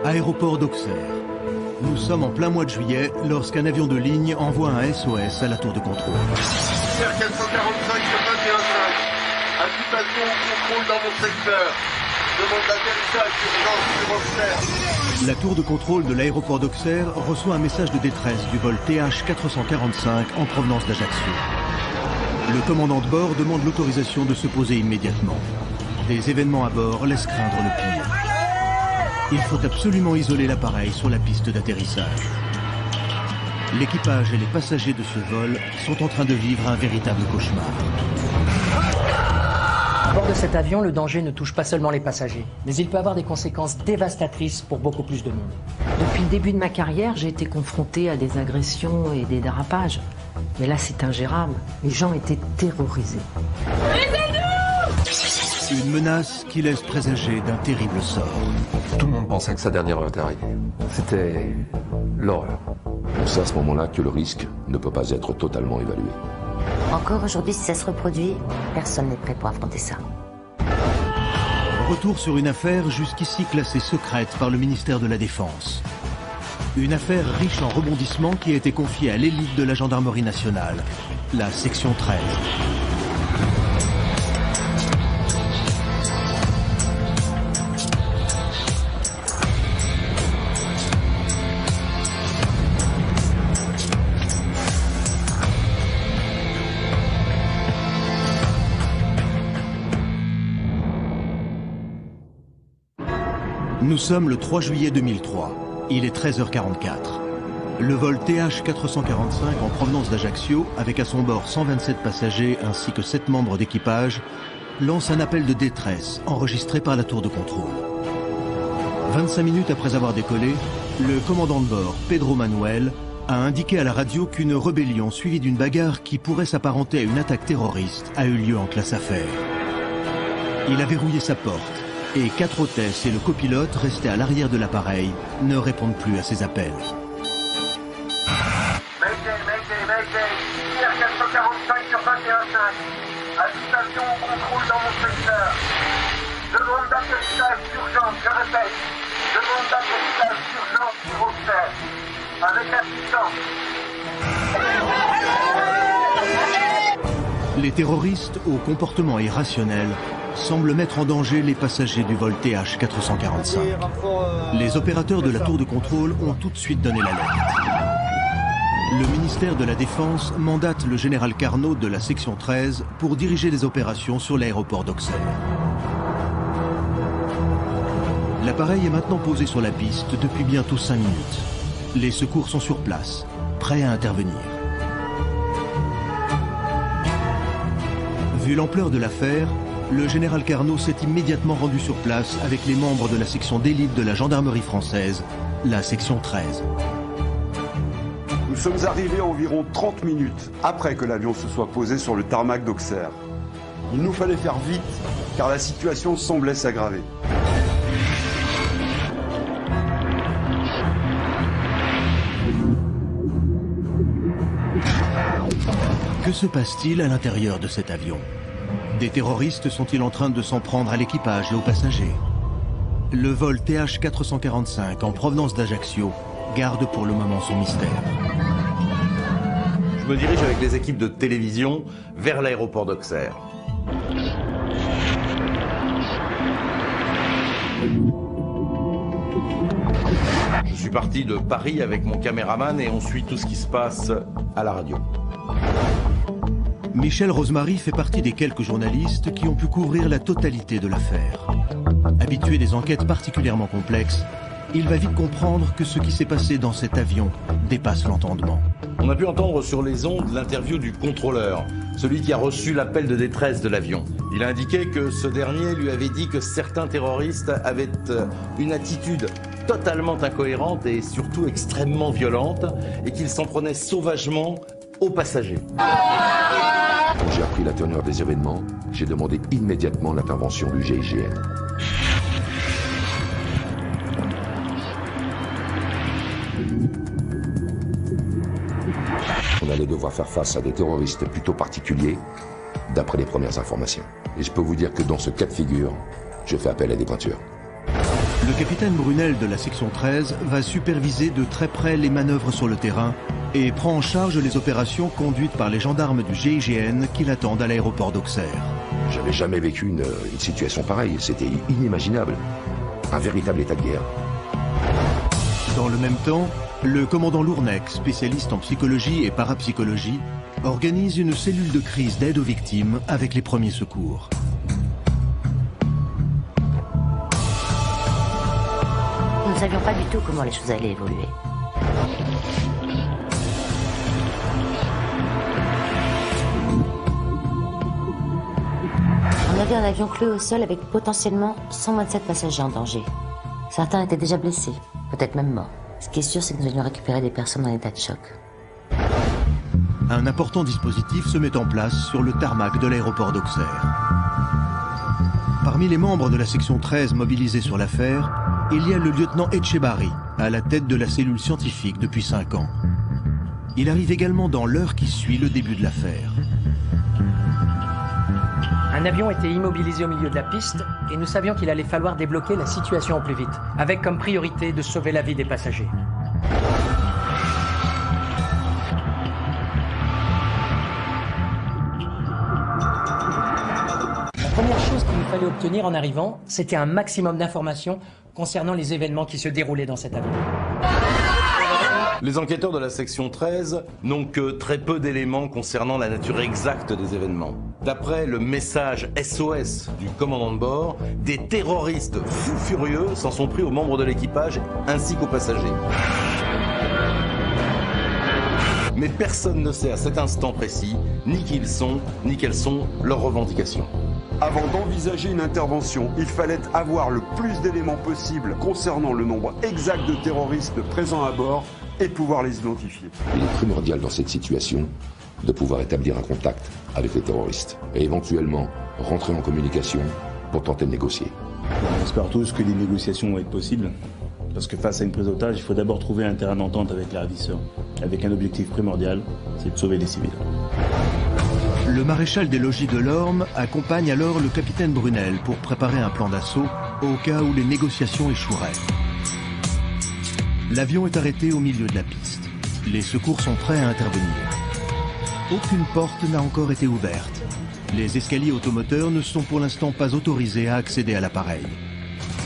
Aéroport d'Auxerre. Nous sommes en plein mois de juillet lorsqu'un avion de ligne envoie un SOS à la tour de contrôle. Air 445 sur 21.5. Imputation au contrôle dans mon secteur. Demande d'atterrissage d'urgence sur Auxerre. La tour de contrôle de l'aéroport d'Auxerre reçoit un message de détresse du vol TH445 en provenance d'Ajaccio. Le commandant de bord demande l'autorisation de se poser immédiatement. Des événements à bord laissent craindre le pire. Il faut absolument isoler l'appareil sur la piste d'atterrissage. L'équipage et les passagers de ce vol sont en train de vivre un véritable cauchemar. À bord de cet avion, le danger ne touche pas seulement les passagers, mais il peut avoir des conséquences dévastatrices pour beaucoup plus de monde. Depuis le début de ma carrière, j'ai été confrontée à des agressions et des dérapages. Mais là, c'est ingérable. Les gens étaient terrorisés. Une menace qui laisse présager d'un terrible sort. Tout le monde pensait que sa dernière heure était arrivée. C'était l'horreur. On sait à ce moment-là que le risque ne peut pas être totalement évalué. Encore aujourd'hui, si ça se reproduit, personne n'est prêt pour affronter ça. Retour sur une affaire jusqu'ici classée secrète par le ministère de la Défense. Une affaire riche en rebondissements qui a été confiée à l'élite de la gendarmerie nationale, la section 13. Nous sommes le 3 juillet 2003. Il est 13h44. Le vol TH445 en provenance d'Ajaccio, avec à son bord 127 passagers ainsi que 7 membres d'équipage, lance un appel de détresse enregistré par la tour de contrôle. 25 minutes après avoir décollé, le commandant de bord, Pedro Manuel, a indiqué à la radio qu'une rébellion suivie d'une bagarre qui pourrait s'apparenter à une attaque terroriste a eu lieu en classe affaires. Il a verrouillé sa porte. Et 4 hôtesses et le copilote restés à l'arrière de l'appareil ne répondent plus à ses appels. Mayday, Air 445 sur 21.5. Habitation au contrôle dans mon secteur. Demande d'atterrissage d'urgence, je répète. Demande d'atterrissage d'urgence sur Auxerre. Avec assistance. Les terroristes au comportement irrationnel semblent mettre en danger les passagers du vol TH445. Les opérateurs de la tour de contrôle ont tout de suite donné l'alerte. Le ministère de la Défense mandate le général Carnot de la section 13 pour diriger les opérations sur l'aéroport d'Auxerre. L'appareil est maintenant posé sur la piste depuis bientôt 5 minutes. Les secours sont sur place, prêts à intervenir. Vu l'ampleur de l'affaire, le général Carnot s'est immédiatement rendu sur place avec les membres de la section d'élite de la gendarmerie française, la section 13. Nous sommes arrivés environ 30 minutes après que l'avion se soit posé sur le tarmac d'Auxerre. Il nous fallait faire vite, car la situation semblait s'aggraver. Que se passe-t-il à l'intérieur de cet avion ? Des terroristes sont-ils en train de s'en prendre à l'équipage et aux passagers? Le vol TH445 en provenance d'Ajaccio garde pour le moment son mystère. Je me dirige avec les équipes de télévision vers l'aéroport d'Auxerre. Je suis parti de Paris avec mon caméraman et on suit tout ce qui se passe à la radio. Michel Rosemary fait partie des quelques journalistes qui ont pu couvrir la totalité de l'affaire. Habitué des enquêtes particulièrement complexes, il va vite comprendre que ce qui s'est passé dans cet avion dépasse l'entendement. On a pu entendre sur les ondes l'interview du contrôleur, celui qui a reçu l'appel de détresse de l'avion. Il a indiqué que ce dernier lui avait dit que certains terroristes avaient une attitude totalement incohérente et surtout extrêmement violente et qu'ils s'en prenaient sauvagement aux passagers. Quand j'ai appris la teneur des événements, j'ai demandé immédiatement l'intervention du GIGN. On allait devoir faire face à des terroristes plutôt particuliers, d'après les premières informations. Et je peux vous dire que dans ce cas de figure, je fais appel à des pointures. Le capitaine Brunel de la section 13 va superviser de très près les manœuvres sur le terrain et prend en charge les opérations conduites par les gendarmes du GIGN qui l'attendent à l'aéroport d'Auxerre. J'avais jamais vécu une situation pareille, c'était inimaginable. Un véritable état de guerre. Dans le même temps, le commandant Lournec, spécialiste en psychologie et parapsychologie, organise une cellule de crise d'aide aux victimes avec les premiers secours. Nous ne savions pas du tout comment les choses allaient évoluer. On avait un avion cloué au sol avec potentiellement 127 passagers en danger. Certains étaient déjà blessés, peut-être même morts. Ce qui est sûr, c'est que nous allions récupérer des personnes en état de choc. Un important dispositif se met en place sur le tarmac de l'aéroport d'Auxerre. Parmi les membres de la section 13 mobilisés sur l'affaire, il y a le lieutenant Etchebari, à la tête de la cellule scientifique depuis 5 ans. Il arrive également dans l'heure qui suit le début de l'affaire. Un avion était immobilisé au milieu de la piste et nous savions qu'il allait falloir débloquer la situation au plus vite, avec comme priorité de sauver la vie des passagers. La première chose qu'il nous fallait obtenir en arrivant, c'était un maximum d'informations concernant les événements qui se déroulaient dans cet avion. Les enquêteurs de la section 13 n'ont que très peu d'éléments concernant la nature exacte des événements. D'après le message SOS du commandant de bord, des terroristes fous furieux s'en sont pris aux membres de l'équipage ainsi qu'aux passagers. Mais personne ne sait à cet instant précis ni qui ils sont, ni quelles sont leurs revendications. Avant d'envisager une intervention, il fallait avoir le plus d'éléments possible concernant le nombre exact de terroristes présents à bord et pouvoir les identifier. Il est primordial dans cette situation de pouvoir établir un contact avec les terroristes et éventuellement rentrer en communication pour tenter de négocier. On espère tous que les négociations vont être possibles, parce que face à une prise d'otage, il faut d'abord trouver un terrain d'entente avec les ravisseurs, avec un objectif primordial, c'est de sauver les civils. Le maréchal des logis de l'Orme accompagne alors le capitaine Brunel pour préparer un plan d'assaut au cas où les négociations échoueraient. L'avion est arrêté au milieu de la piste. Les secours sont prêts à intervenir. Aucune porte n'a encore été ouverte. Les escaliers automoteurs ne sont pour l'instant pas autorisés à accéder à l'appareil.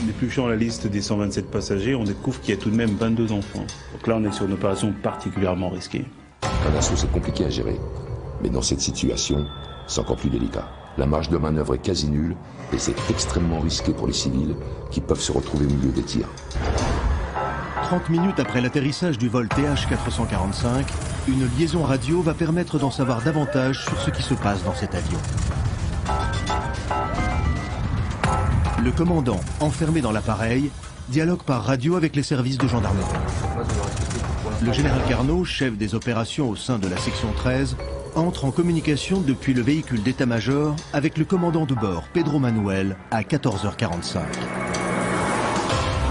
Épluchant la liste des 127 passagers, on découvre qu'il y a tout de même 22 enfants. Donc là, on est sur une opération particulièrement risquée. Un assaut, c'est compliqué à gérer. Mais dans cette situation, c'est encore plus délicat. La marge de manœuvre est quasi nulle et c'est extrêmement risqué pour les civils qui peuvent se retrouver au milieu des tirs. 30 minutes après l'atterrissage du vol TH445, une liaison radio va permettre d'en savoir davantage sur ce qui se passe dans cet avion. Le commandant, enfermé dans l'appareil, dialogue par radio avec les services de gendarmerie. Le général Carnot, chef des opérations au sein de la section 13, entre en communication depuis le véhicule d'état-major avec le commandant de bord, Pedro Manuel, à 14h45.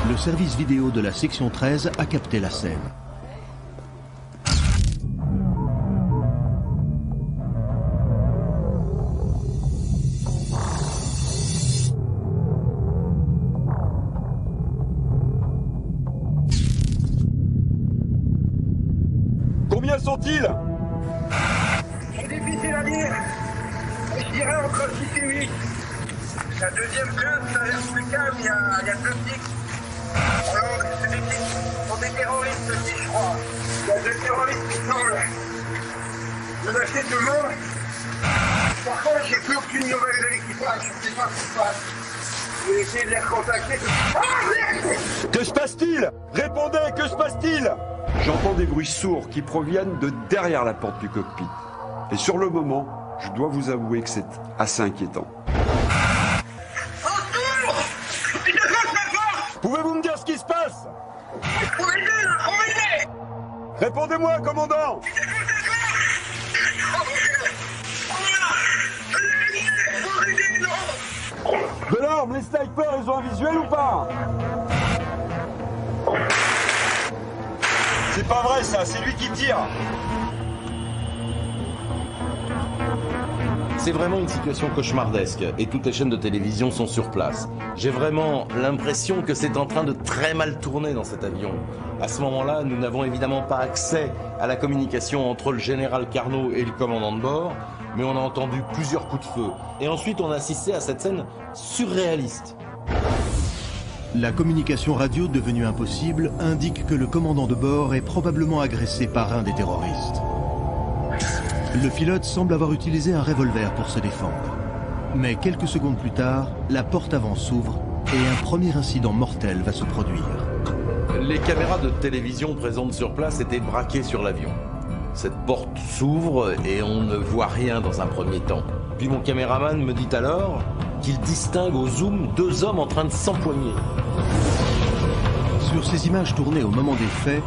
Le service vidéo de la section 13 a capté la scène. Combien sont-ils? C'est difficile à dire. Je dirais entre 6 et 8. La deuxième classe, ça a l'air plus calme, il y a 2 tics. Alors, c'est des tics. Ce sont des terroristes aussi, je crois. Il y a 2 terroristes qui semblent menacer tout le monde. Par contre, j'ai plus aucune nouvelle de l'équipage. Je ne sais pas ce qui se passe. Je vais essayer de les recontacter. Ah, merde! Que se passe-t-il? Répondez, que se passe-t-il? J'entends des bruits sourds qui proviennent de derrière la porte du cockpit. Et sur le moment, je dois vous avouer que c'est assez inquiétant. Pouvez-vous me dire ce qui se passe? Répondez-moi, commandant! Delorme, les snipers, ils ont un visuel ou pas? C'est pas vrai ça, c'est lui qui tire. C'est vraiment une situation cauchemardesque et toutes les chaînes de télévision sont sur place. J'ai vraiment l'impression que c'est en train de très mal tourner dans cet avion. À ce moment-là, nous n'avons évidemment pas accès à la communication entre le général Carnot et le commandant de bord, mais on a entendu plusieurs coups de feu. Et ensuite, on a assisté à cette scène surréaliste. La communication radio devenue impossible indique que le commandant de bord est probablement agressé par un des terroristes. Le pilote semble avoir utilisé un revolver pour se défendre. Mais quelques secondes plus tard, la porte avant s'ouvre et un premier incident mortel va se produire. Les caméras de télévision présentes sur place étaient braquées sur l'avion. Cette porte s'ouvre et on ne voit rien dans un premier temps. Puis mon caméraman me dit alors qu'il distingue au zoom 2 hommes en train de s'empoigner. Sur ces images tournées au moment des faits,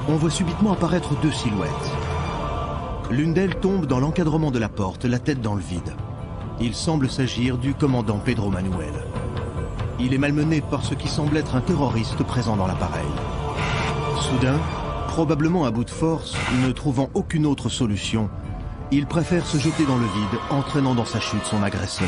on voit subitement apparaître 2 silhouettes. L'une d'elles tombe dans l'encadrement de la porte, la tête dans le vide. Il semble s'agir du commandant Pedro Manuel. Il est malmené par ce qui semble être un terroriste présent dans l'appareil. Soudain, probablement à bout de force, ne trouvant aucune autre solution, il préfère se jeter dans le vide, entraînant dans sa chute son agresseur.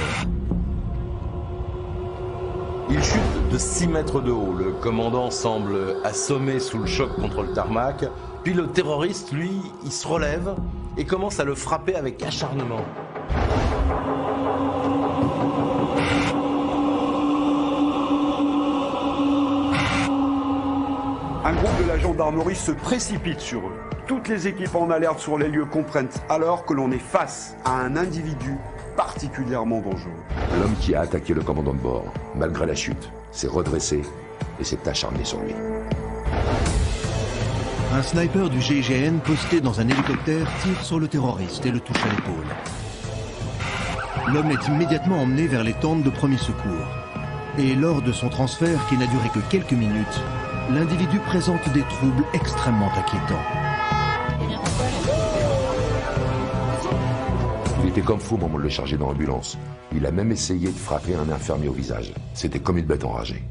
Il chute de 6 mètres de haut. Le commandant semble assommé sous le choc contre le tarmac. Puis le terroriste, lui, il se relève et commence à le frapper avec acharnement. Un groupe de la gendarmerie se précipite sur eux. Toutes les équipes en alerte sur les lieux comprennent alors que l'on est face à un individu particulièrement dangereux. L'homme qui a attaqué le commandant de bord, malgré la chute, s'est redressé et s'est acharné sur lui. Un sniper du GIGN posté dans un hélicoptère tire sur le terroriste et le touche à l'épaule. L'homme est immédiatement emmené vers les tentes de premiers secours. Et lors de son transfert, qui n'a duré que quelques minutes, l'individu présente des troubles extrêmement inquiétants. Il était comme fou au moment de le charger dans l'ambulance. Il a même essayé de frapper un infirmier au visage. C'était comme une bête enragée.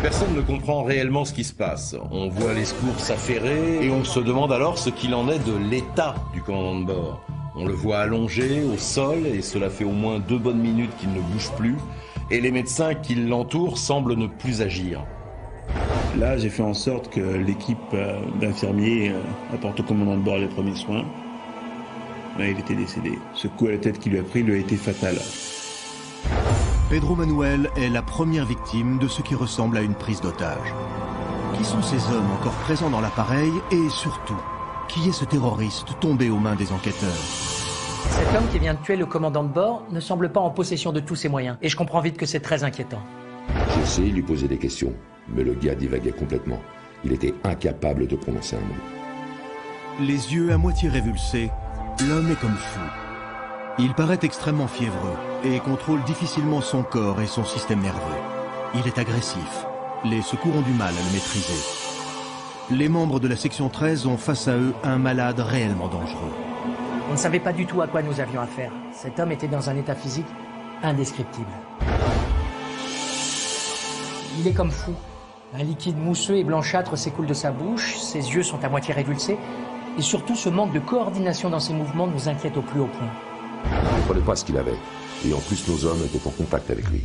Personne ne comprend réellement ce qui se passe. On voit les secours s'affairer et on se demande alors ce qu'il en est de l'état du commandant de bord. On le voit allongé au sol et cela fait au moins 2 bonnes minutes qu'il ne bouge plus et les médecins qui l'entourent semblent ne plus agir. Là, j'ai fait en sorte que l'équipe d'infirmiers apporte au commandant de bord les premiers soins. Là, il était décédé. Ce coup à la tête qu'il lui a pris lui a été fatal. Pedro Manuel est la première victime de ce qui ressemble à une prise d'otage. Qui sont ces hommes encore présents dans l'appareil et surtout, qui est ce terroriste tombé aux mains des enquêteurs? Cet homme qui vient de tuer le commandant de bord ne semble pas en possession de tous ses moyens et je comprends vite que c'est très inquiétant. J'ai essayé de lui poser des questions, mais le gars divaguait complètement. Il était incapable de prononcer un mot. Les yeux à moitié révulsés, l'homme est comme fou. Il paraît extrêmement fiévreux et contrôle difficilement son corps et son système nerveux. Il est agressif. Les secours ont du mal à le maîtriser. Les membres de la section 13 ont face à eux un malade réellement dangereux. On ne savait pas du tout à quoi nous avions affaire. Cet homme était dans un état physique indescriptible. Il est comme fou. Un liquide mousseux et blanchâtre s'écoule de sa bouche, ses yeux sont à moitié révulsés, et surtout ce manque de coordination dans ses mouvements nous inquiète au plus haut point. On ne comprenait pas ce qu'il avait, et en plus nos hommes étaient en contact avec lui.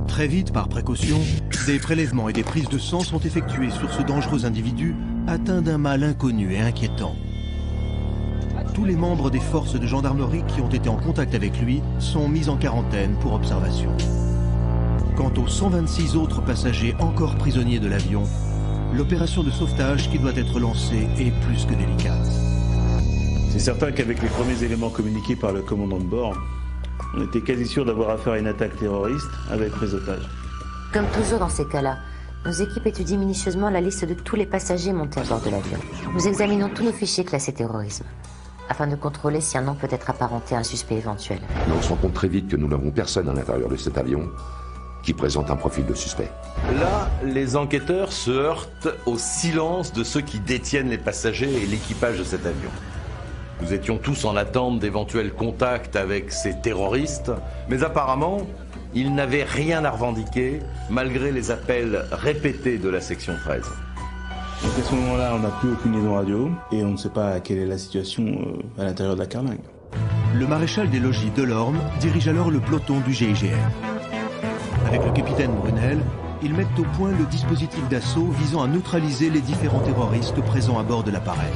Très vite, par précaution, des prélèvements et des prises de sang sont effectués sur ce dangereux individu atteint d'un mal inconnu et inquiétant. Tous les membres des forces de gendarmerie qui ont été en contact avec lui sont mis en quarantaine pour observation. Quant aux 126 autres passagers encore prisonniers de l'avion, l'opération de sauvetage qui doit être lancée est plus que délicate. C'est certain qu'avec les premiers éléments communiqués par le commandant de bord, on était quasi sûr d'avoir affaire à une attaque terroriste avec prise d'otage. Comme toujours dans ces cas-là, nos équipes étudient minutieusement la liste de tous les passagers montés à bord de l'avion. Nous examinons tous nos fichiers classés terrorisme, afin de contrôler si un nom peut être apparenté à un suspect éventuel. Mais on se rend compte très vite que nous n'avons personne à l'intérieur de cet avion qui présente un profil de suspect. Là, les enquêteurs se heurtent au silence de ceux qui détiennent les passagers et l'équipage de cet avion. Nous étions tous en attente d'éventuels contacts avec ces terroristes, mais apparemment, ils n'avaient rien à revendiquer, malgré les appels répétés de la section 13. Donc à ce moment-là, on n'a plus aucune liaison radio, et on ne sait pas quelle est la situation à l'intérieur de la carlingue. Le maréchal des logis Delorme dirige alors le peloton du GIGN. Avec le capitaine Brunel, ils mettent au point le dispositif d'assaut visant à neutraliser les différents terroristes présents à bord de l'appareil.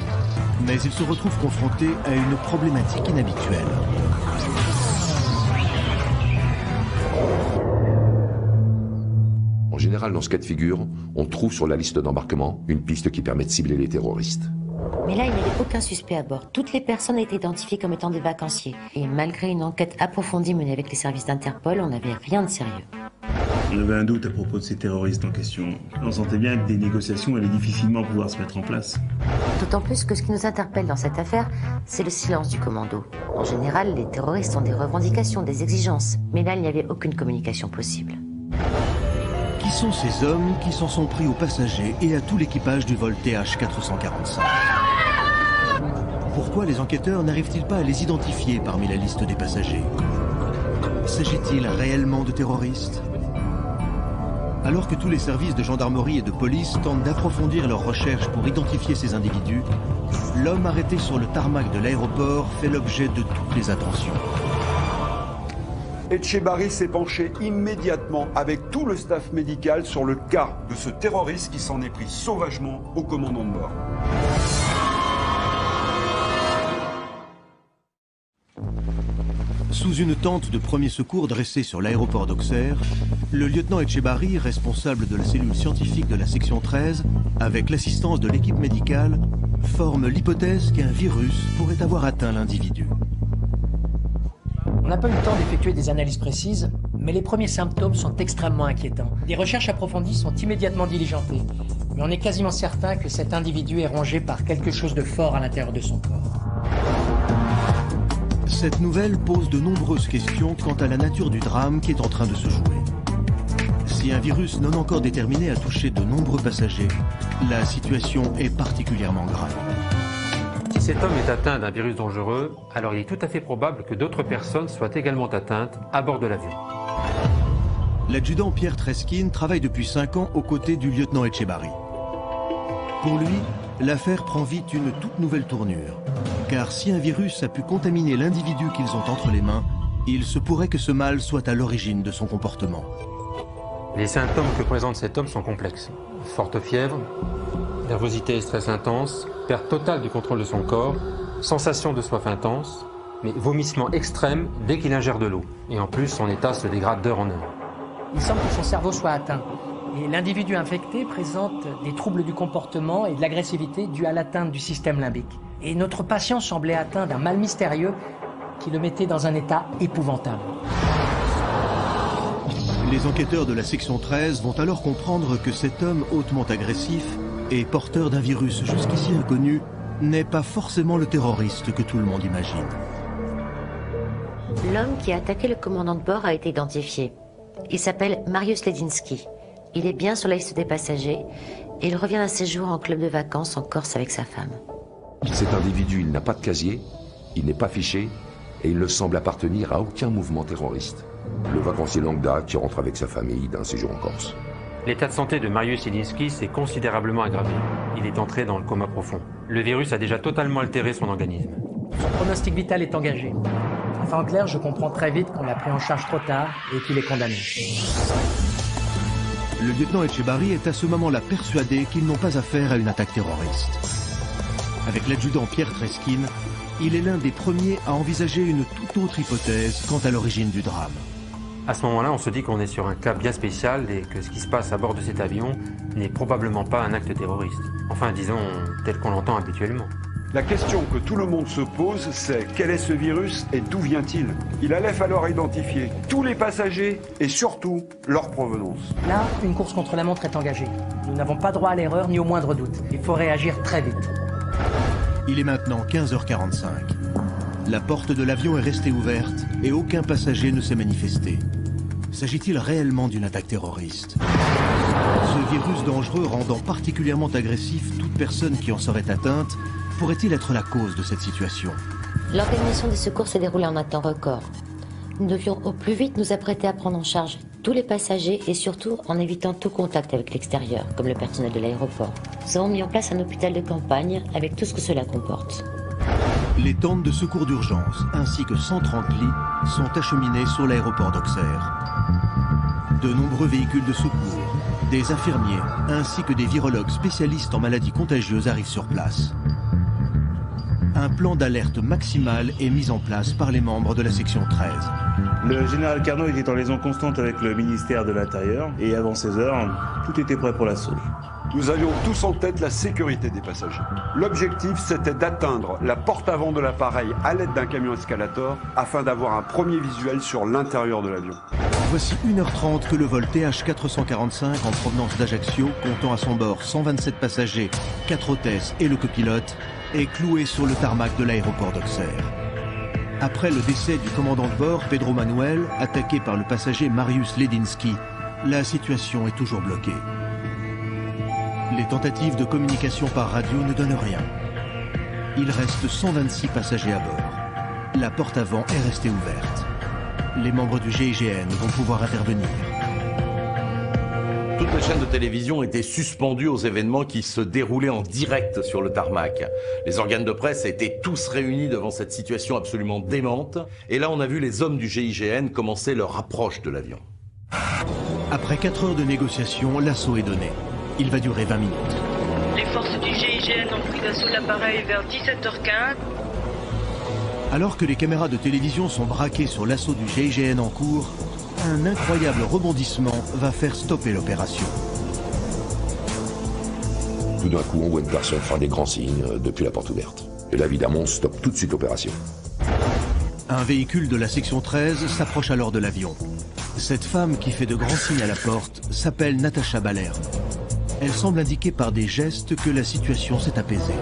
Mais ils se retrouvent confrontés à une problématique inhabituelle. En général, dans ce cas de figure, on trouve sur la liste d'embarquement une piste qui permet de cibler les terroristes. Mais là, il n'y avait aucun suspect à bord. Toutes les personnes étaient identifiées comme étant des vacanciers. Et malgré une enquête approfondie menée avec les services d'Interpol, on n'avait rien de sérieux. On avait un doute à propos de ces terroristes en question. On sentait bien que des négociations allaient difficilement pouvoir se mettre en place. D'autant plus que ce qui nous interpelle dans cette affaire, c'est le silence du commando. En général, les terroristes ont des revendications, des exigences. Mais là, il n'y avait aucune communication possible. Qui sont ces hommes qui s'en sont pris aux passagers et à tout l'équipage du vol TH-445 ? Pourquoi les enquêteurs n'arrivent-ils pas à les identifier parmi la liste des passagers? S'agit-il réellement de terroristes? Alors que tous les services de gendarmerie et de police tentent d'approfondir leurs recherches pour identifier ces individus, l'homme arrêté sur le tarmac de l'aéroport fait l'objet de toutes les attentions. Etchebarri s'est penché immédiatement avec tout le staff médical sur le cas de ce terroriste qui s'en est pris sauvagement au commandant de bord. Sous une tente de premier secours dressée sur l'aéroport d'Auxerre, le lieutenant Etchebarri, responsable de la cellule scientifique de la section 13, avec l'assistance de l'équipe médicale, forme l'hypothèse qu'un virus pourrait avoir atteint l'individu. On n'a pas eu le temps d'effectuer des analyses précises, mais les premiers symptômes sont extrêmement inquiétants. Des recherches approfondies sont immédiatement diligentées, mais on est quasiment certain que cet individu est rongé par quelque chose de fort à l'intérieur de son corps. Cette nouvelle pose de nombreuses questions quant à la nature du drame qui est en train de se jouer. Si un virus non encore déterminé a touché de nombreux passagers, la situation est particulièrement grave. Si cet homme est atteint d'un virus dangereux, alors il est tout à fait probable que d'autres personnes soient également atteintes à bord de l'avion. L'adjudant Pierre Treskin travaille depuis 5 ans aux côtés du lieutenant Etchebarri. Pour lui, l'affaire prend vite une toute nouvelle tournure. Car si un virus a pu contaminer l'individu qu'ils ont entre les mains, il se pourrait que ce mal soit à l'origine de son comportement. Les symptômes que présente cet homme sont complexes. Forte fièvre, nervosité et stress intense, perte totale du contrôle de son corps, sensation de soif intense, mais vomissement extrême dès qu'il ingère de l'eau. Et en plus, son état se dégrade d'heure en heure. Il semble que son cerveau soit atteint. Et l'individu infecté présente des troubles du comportement et de l'agressivité dus à l'atteinte du système limbique. Et notre patient semblait atteint d'un mal mystérieux qui le mettait dans un état épouvantable. Les enquêteurs de la section 13 vont alors comprendre que cet homme hautement agressif et porteur d'un virus jusqu'ici inconnu n'est pas forcément le terroriste que tout le monde imagine. L'homme qui a attaqué le commandant de bord a été identifié. Il s'appelle Mariusz Ledzinski. Il est bien sur la liste des passagers et il revient d'un séjour en club de vacances en Corse avec sa femme. Cet individu, il n'a pas de casier, il n'est pas fiché et il ne semble appartenir à aucun mouvement terroriste. Le vacancier longue date qui rentre avec sa famille d'un séjour en Corse. L'état de santé de Mariusz Ledzinski s'est considérablement aggravé. Il est entré dans le coma profond. Le virus a déjà totalement altéré son organisme. Son pronostic vital est engagé. Enfin, en clair, je comprends très vite qu'on l'a pris en charge trop tard et qu'il est condamné. Le lieutenant Etchebarri est à ce moment-là persuadé qu'ils n'ont pas affaire à une attaque terroriste. Avec l'adjudant Pierre Treskin, il est l'un des premiers à envisager une toute autre hypothèse quant à l'origine du drame. À ce moment-là, on se dit qu'on est sur un cas bien spécial et que ce qui se passe à bord de cet avion n'est probablement pas un acte terroriste. Enfin, disons, tel qu'on l'entend habituellement. La question que tout le monde se pose, c'est quel est ce virus et d'où vient-il? Il allait falloir identifier tous les passagers et surtout leur provenance. Là, une course contre la montre est engagée. Nous n'avons pas droit à l'erreur ni au moindre doute. Il faut réagir très vite. Il est maintenant 15h45. La porte de l'avion est restée ouverte et aucun passager ne s'est manifesté. S'agit-il réellement d'une attaque terroriste? Ce virus dangereux rendant particulièrement agressif toute personne qui en serait atteinte, pourrait-il être la cause de cette situation? L'organisation des secours s'est déroulée en un temps record. Nous devions au plus vite nous apprêter à prendre en charge tous les passagers et surtout en évitant tout contact avec l'extérieur, comme le personnel de l'aéroport. Nous avons mis en place un hôpital de campagne avec tout ce que cela comporte. Les tentes de secours d'urgence ainsi que 130 lits sont acheminés sur l'aéroport d'Auxerre. De nombreux véhicules de secours, des infirmiers ainsi que des virologues spécialistes en maladies contagieuses arrivent sur place. Un plan d'alerte maximale est mis en place par les membres de la section 13. Le général Carnot était en liaison constante avec le ministère de l'Intérieur et avant 16 heures, tout était prêt pour l'assaut. Nous avions tous en tête la sécurité des passagers. L'objectif, c'était d'atteindre la porte avant de l'appareil à l'aide d'un camion escalator afin d'avoir un premier visuel sur l'intérieur de l'avion. Voici 1h30 que le vol TH445 en provenance d'Ajaccio, comptant à son bord 127 passagers, 4 hôtesses et le copilote, est cloué sur le tarmac de l'aéroport d'Auxerre. Après le décès du commandant de bord, Pedro Manuel, attaqué par le passager Mariusz Ledinski, la situation est toujours bloquée. Les tentatives de communication par radio ne donnent rien. Il reste 126 passagers à bord. La porte avant est restée ouverte. Les membres du GIGN vont pouvoir intervenir. Toutes les chaînes de télévision étaient suspendues aux événements qui se déroulaient en direct sur le tarmac. Les organes de presse étaient tous réunis devant cette situation absolument démente. Et là, on a vu les hommes du GIGN commencer leur approche de l'avion. Après 4 heures de négociation, l'assaut est donné. Il va durer 20 minutes. Les forces du GIGN ont pris l'assaut de l'appareil vers 17h15. Alors que les caméras de télévision sont braquées sur l'assaut du GIGN en cours, un incroyable rebondissement va faire stopper l'opération. Tout d'un coup, on voit une personne faire des grands signes depuis la porte ouverte. Et là, évidemment, on stoppe tout de suite l'opération. Un véhicule de la section 13 s'approche alors de l'avion. Cette femme qui fait de grands signes à la porte s'appelle Natacha Balerne. Elle semble indiquer par des gestes que la situation s'est apaisée.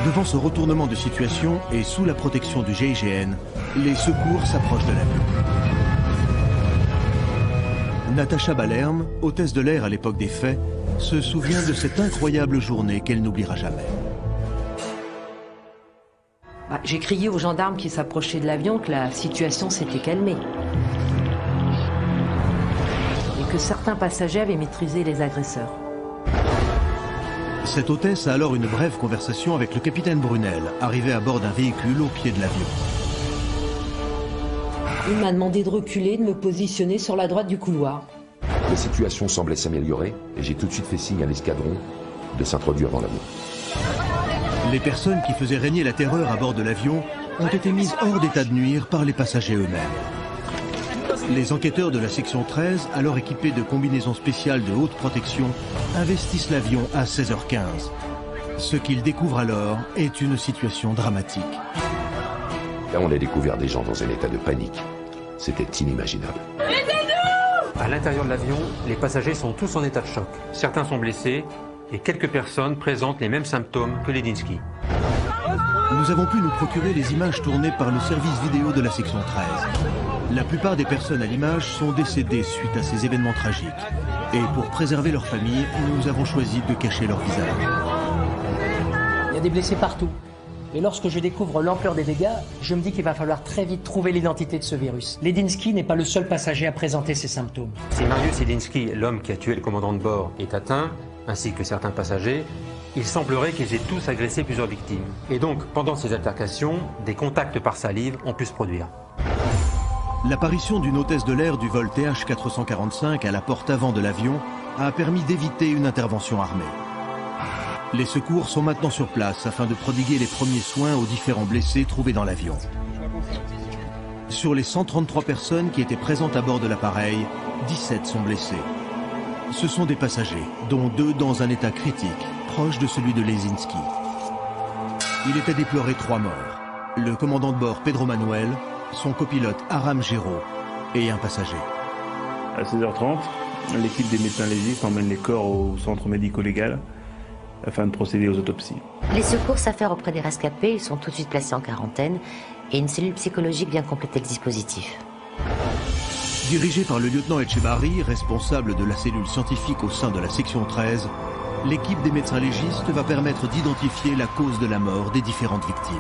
Devant ce retournement de situation et sous la protection du GIGN, les secours s'approchent de l'avion. Natacha Balerne, hôtesse de l'air à l'époque des faits, se souvient de cette incroyable journée qu'elle n'oubliera jamais. J'ai crié aux gendarmes qui s'approchaient de l'avion que la situation s'était calmée. Et que certains passagers avaient maîtrisé les agresseurs. Cette hôtesse a alors une brève conversation avec le capitaine Brunel, arrivé à bord d'un véhicule au pied de l'avion. Il m'a demandé de reculer, de me positionner sur la droite du couloir. La situation semblait s'améliorer et j'ai tout de suite fait signe à l'escadron de s'introduire dans l'avion. Les personnes qui faisaient régner la terreur à bord de l'avion ont été mises hors d'état de nuire par les passagers eux-mêmes. Les enquêteurs de la section 13, alors équipés de combinaisons spéciales de haute protection, investissent l'avion à 16h15. Ce qu'ils découvrent alors est une situation dramatique. Là, on a découvert des gens dans un état de panique. C'était inimaginable. À l'intérieur de l'avion, les passagers sont tous en état de choc. Certains sont blessés et quelques personnes présentent les mêmes symptômes que Ledinski. Nous avons pu nous procurer les images tournées par le service vidéo de la section 13. La plupart des personnes à l'image sont décédées suite à ces événements tragiques. Et pour préserver leur famille, nous avons choisi de cacher leur visage. Il y a des blessés partout. Et lorsque je découvre l'ampleur des dégâts, je me dis qu'il va falloir très vite trouver l'identité de ce virus. Ledinski n'est pas le seul passager à présenter ces symptômes. Si Mariusz Ledinski, l'homme qui a tué le commandant de bord, est atteint, ainsi que certains passagers, il semblerait qu'ils aient tous agressé plusieurs victimes. Et donc, pendant ces altercations, des contacts par salive ont pu se produire. L'apparition d'une hôtesse de l'air du vol TH445 à la porte avant de l'avion a permis d'éviter une intervention armée. Les secours sont maintenant sur place afin de prodiguer les premiers soins aux différents blessés trouvés dans l'avion. Sur les 133 personnes qui étaient présentes à bord de l'appareil, 17 sont blessés. Ce sont des passagers, dont 2 dans un état critique, proche de celui de Ledinski. Il était déploré 3 morts. Le commandant de bord Pedro Manuel, son copilote Aram Géraud et un passager. À 16h30, l'équipe des médecins légistes emmène les corps au centre médico-légal afin de procéder aux autopsies. Les secours s'affairent auprès des rescapés, ils sont tout de suite placés en quarantaine et une cellule psychologique vient compléter le dispositif. Dirigé par le lieutenant Etchebarri, responsable de la cellule scientifique au sein de la section 13, l'équipe des médecins légistes va permettre d'identifier la cause de la mort des différentes victimes.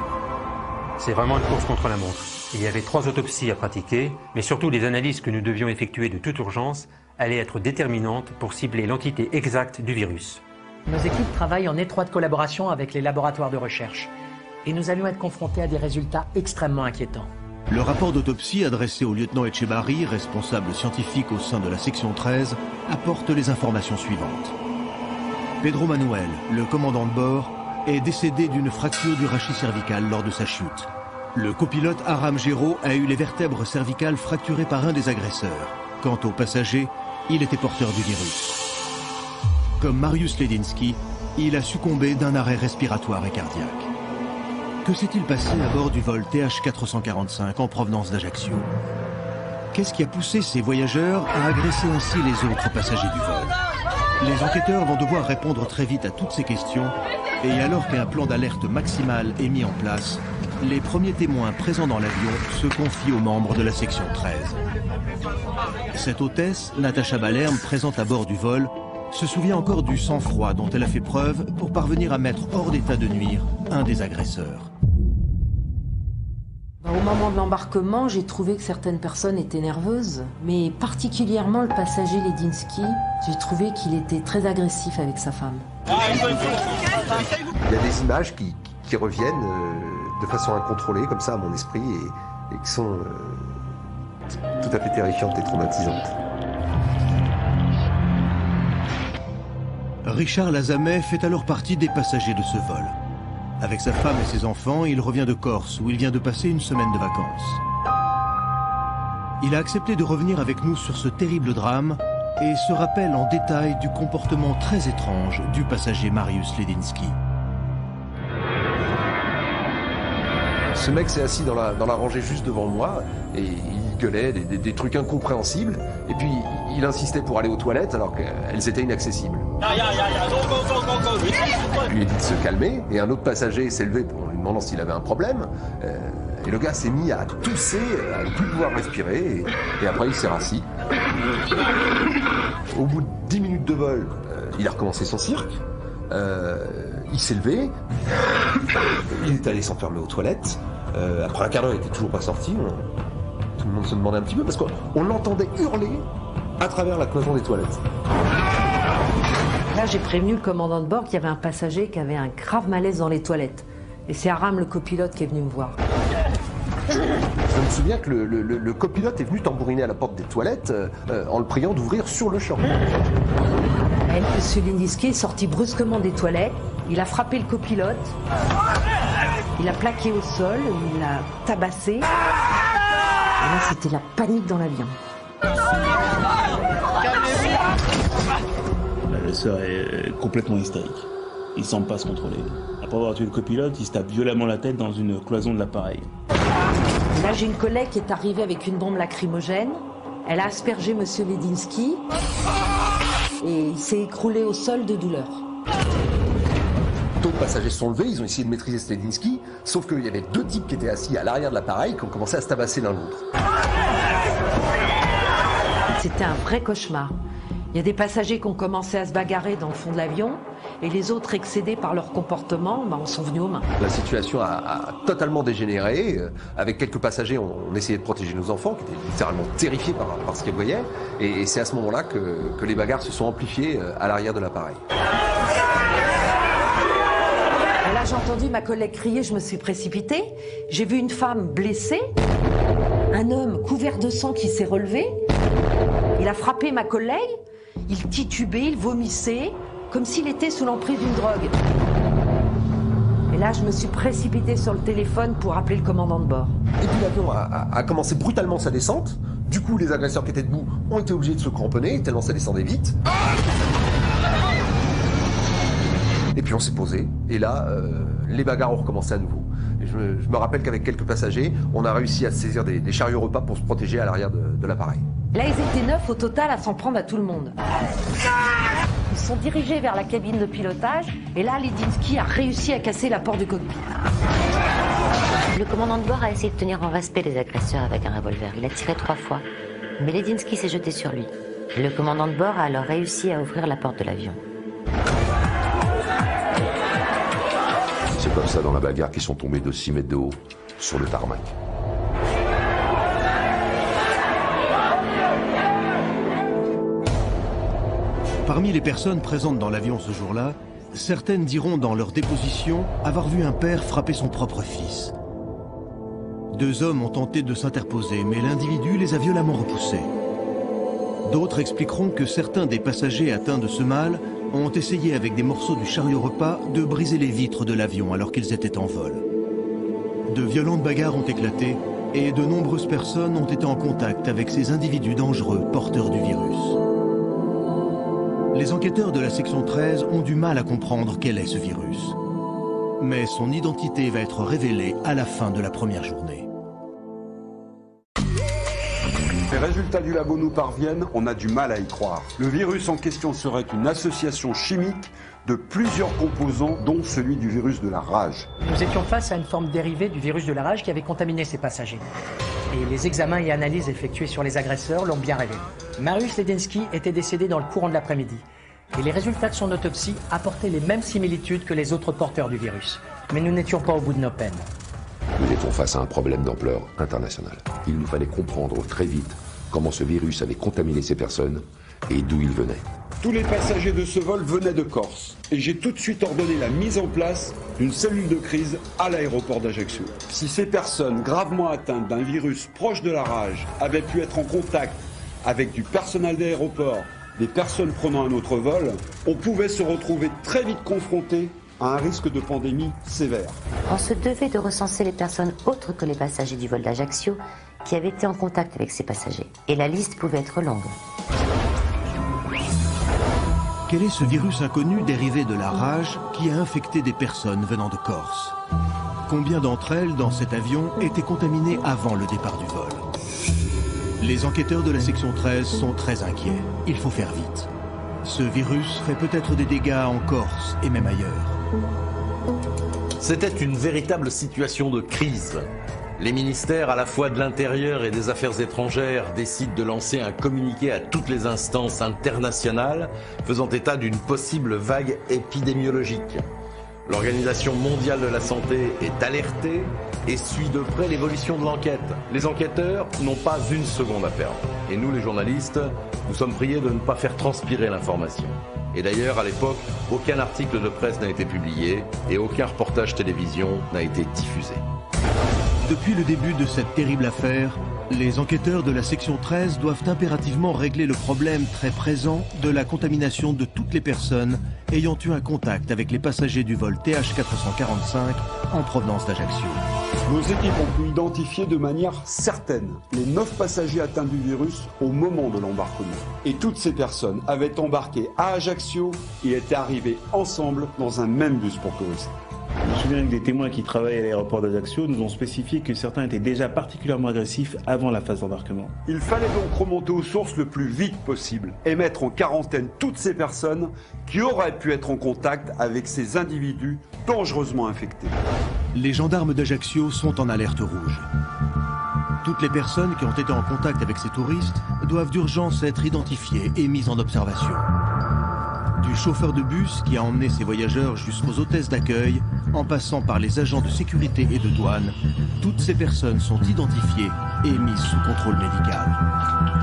C'est vraiment une course contre la montre. Il y avait 3 autopsies à pratiquer, mais surtout les analyses que nous devions effectuer de toute urgence allaient être déterminantes pour cibler l'entité exacte du virus. Nos équipes travaillent en étroite collaboration avec les laboratoires de recherche. et nous allions être confrontés à des résultats extrêmement inquiétants. Le rapport d'autopsie adressé au lieutenant Etchebarri, responsable scientifique au sein de la section 13, apporte les informations suivantes. Pedro Manuel, le commandant de bord, est décédé d'une fracture du rachis cervical lors de sa chute. Le copilote Aram Gero a eu les vertèbres cervicales fracturées par un des agresseurs. Quant au passager, il était porteur du virus. Comme Mariusz Ledinski, il a succombé d'un arrêt respiratoire et cardiaque. Que s'est-il passé à bord du vol TH445 en provenance d'Ajaccio? Qu'est-ce qui a poussé ces voyageurs à agresser ainsi les autres passagers du vol? Les enquêteurs vont devoir répondre très vite à toutes ces questions, et alors qu'un plan d'alerte maximale est mis en place, les premiers témoins présents dans l'avion se confient aux membres de la section 13. Cette hôtesse, Natacha Balerne, présente à bord du vol, se souvient encore du sang-froid dont elle a fait preuve pour parvenir à mettre hors d'état de nuire un des agresseurs. Au moment de l'embarquement, j'ai trouvé que certaines personnes étaient nerveuses, mais particulièrement le passager Ledinski. J'ai trouvé qu'il était très agressif avec sa femme. Il y a des images qui reviennent de façon incontrôlée, comme ça, à mon esprit, et qui sont tout à fait terrifiantes et traumatisantes. Richard Lazamet fait alors partie des passagers de ce vol. Avec sa femme et ses enfants, il revient de Corse, où il vient de passer une semaine de vacances. Il a accepté de revenir avec nous sur ce terrible drame et se rappelle en détail du comportement très étrange du passager Mariusz Ledinski. Ce mec s'est assis dans la rangée juste devant moi et il gueulait des trucs incompréhensibles et puis il insistait pour aller aux toilettes alors qu'elles étaient inaccessibles. Je lui ai dit de se calmer et un autre passager s'est levé pour lui demander s'il avait un problème et le gars s'est mis à tousser, à ne plus pouvoir respirer et après il s'est rassis. Au bout de 10 minutes de vol, il a recommencé son cirque. Il s'est levé, il est allé s'enfermer aux toilettes. Après un quart d'heure, il n'était toujours pas sorti. Tout le monde se demandait un petit peu parce qu'on l'entendait hurler à travers la cloison des toilettes. Là, j'ai prévenu le commandant de bord qu'il y avait un passager qui avait un grave malaise dans les toilettes. Et c'est Aram, le copilote, qui est venu me voir. Je me souviens que le copilote est venu tambouriner à la porte des toilettes en le priant d'ouvrir sur le champ. Monsieur Ledinski est sorti brusquement des toilettes, il a frappé le copilote, il a plaqué au sol, il l'a tabassé. Et là, c'était la panique dans l'avion. Le sœur est complètement hystérique. Il semble pas se contrôler. Après avoir tué le copilote, il se tape violemment la tête dans une cloison de l'appareil. Là, j'ai une collègue qui est arrivée avec une bombe lacrymogène. Elle a aspergé Monsieur Ledinski et il s'est écroulé au sol de douleur. D'autres passagers se sont levés, ils ont essayé de maîtriser Ledinski, sauf qu'il y avait deux types qui étaient assis à l'arrière de l'appareil qui ont commencé à se tabasser l'un l'autre. C'était un vrai cauchemar. Il y a des passagers qui ont commencé à se bagarrer dans le fond de l'avion et les autres, excédés par leur comportement, en sont venus aux mains. La situation a totalement dégénéré. Avec quelques passagers, on essayait de protéger nos enfants, qui étaient littéralement terrifiés par ce qu'ils voyaient. Et c'est à ce moment-là que les bagarres se sont amplifiées à l'arrière de l'appareil. Là, j'ai entendu ma collègue crier, je me suis précipitée. J'ai vu une femme blessée, un homme couvert de sang qui s'est relevé. Il a frappé ma collègue, il titubait, il vomissait, comme s'il était sous l'emprise d'une drogue. Et là, je me suis précipitée sur le téléphone pour appeler le commandant de bord. Et puis l'avion a commencé brutalement sa descente. Du coup, les agresseurs qui étaient debout ont été obligés de se cramponner, tellement ça descendait vite. Et puis on s'est posé, et là, les bagarres ont recommencé à nouveau. Et je me rappelle qu'avec quelques passagers, on a réussi à saisir des chariots repas pour se protéger à l'arrière de l'appareil. Là, ils étaient 9 au total à s'en prendre à tout le monde. Ils se sont dirigés vers la cabine de pilotage, et là, Ledinski a réussi à casser la porte du cockpit. Le commandant de bord a essayé de tenir en respect les agresseurs avec un revolver. Il a tiré 3 fois, mais Ledinski s'est jeté sur lui. Le commandant de bord a alors réussi à ouvrir la porte de l'avion. C'est comme ça dans la bagarre qu'ils sont tombés de 6 mètres de haut sur le tarmac. Parmi les personnes présentes dans l'avion ce jour-là, Certaines diront dans leur déposition avoir vu un père frapper son propre fils. 2 hommes ont tenté de s'interposer, mais l'individu les a violemment repoussés. D'autres expliqueront que certains des passagers atteints de ce mal ont essayé avec des morceaux du chariot repas de briser les vitres de l'avion alors qu'ils étaient en vol. De violentes bagarres ont éclaté et de nombreuses personnes ont été en contact avec ces individus dangereux porteurs du virus. Les enquêteurs de la section 13 ont du mal à comprendre quel est ce virus. Mais son identité va être révélée à la fin de la première journée. Les résultats du labo nous parviennent, on a du mal à y croire. Le virus en question serait une association chimique de plusieurs composants, dont celui du virus de la rage. Nous étions face à une forme dérivée du virus de la rage qui avait contaminé ces passagers. Et les examens et analyses effectués sur les agresseurs l'ont bien révélé. Mariusz Ledensky était décédé dans le courant de l'après-midi. Et les résultats de son autopsie apportaient les mêmes similitudes que les autres porteurs du virus. Mais nous n'étions pas au bout de nos peines. Nous étions face à un problème d'ampleur internationale. Il nous fallait comprendre très vite comment ce virus avait contaminé ces personnes et d'où il venait. Tous les passagers de ce vol venaient de Corse et j'ai tout de suite ordonné la mise en place d'une cellule de crise à l'aéroport d'Ajaccio. Si ces personnes gravement atteintes d'un virus proche de la rage avaient pu être en contact avec du personnel d'aéroport, des personnes prenant un autre vol, on pouvait se retrouver très vite confronté à un risque de pandémie sévère. On se devait de recenser les personnes autres que les passagers du vol d'Ajaccio qui avaient été en contact avec ces passagers. Et la liste pouvait être longue. Quel est ce virus inconnu dérivé de la rage qui a infecté des personnes venant de Corse? Combien d'entre elles, dans cet avion, étaient contaminées avant le départ du vol? Les enquêteurs de la section 13 sont très inquiets. Il faut faire vite. Ce virus fait peut-être des dégâts en Corse et même ailleurs. C'était une véritable situation de crise. Les ministères à la fois de l'Intérieur et des Affaires étrangères décident de lancer un communiqué à toutes les instances internationales faisant état d'une possible vague épidémiologique. L'Organisation mondiale de la santé est alertée et suit de près l'évolution de l'enquête. Les enquêteurs n'ont pas une seconde à perdre. Et nous, les journalistes, nous sommes priés de ne pas faire transpirer l'information. Et d'ailleurs, à l'époque, aucun article de presse n'a été publié et aucun reportage télévision n'a été diffusé. Depuis le début de cette terrible affaire, les enquêteurs de la section 13 doivent impérativement régler le problème très présent de la contamination de toutes les personnes ayant eu un contact avec les passagers du vol TH445 en provenance d'Ajaccio. Nos équipes ont pu identifier de manière certaine les 9 passagers atteints du virus au moment de l'embarquement. Et toutes ces personnes avaient embarqué à Ajaccio et étaient arrivées ensemble dans un même bus pour touristes. Je me souviens que des témoins qui travaillent à l'aéroport d'Ajaccio nous ont spécifié que certains étaient déjà particulièrement agressifs avant la phase d'embarquement. Il fallait donc remonter aux sources le plus vite possible et mettre en quarantaine toutes ces personnes qui auraient pu être en contact avec ces individus dangereusement infectés. Les gendarmes d'Ajaccio sont en alerte rouge. Toutes les personnes qui ont été en contact avec ces touristes doivent d'urgence être identifiées et mises en observation. Du chauffeur de bus qui a emmené ses voyageurs jusqu'aux hôtesses d'accueil, en passant par les agents de sécurité et de douane, toutes ces personnes sont identifiées et mises sous contrôle médical.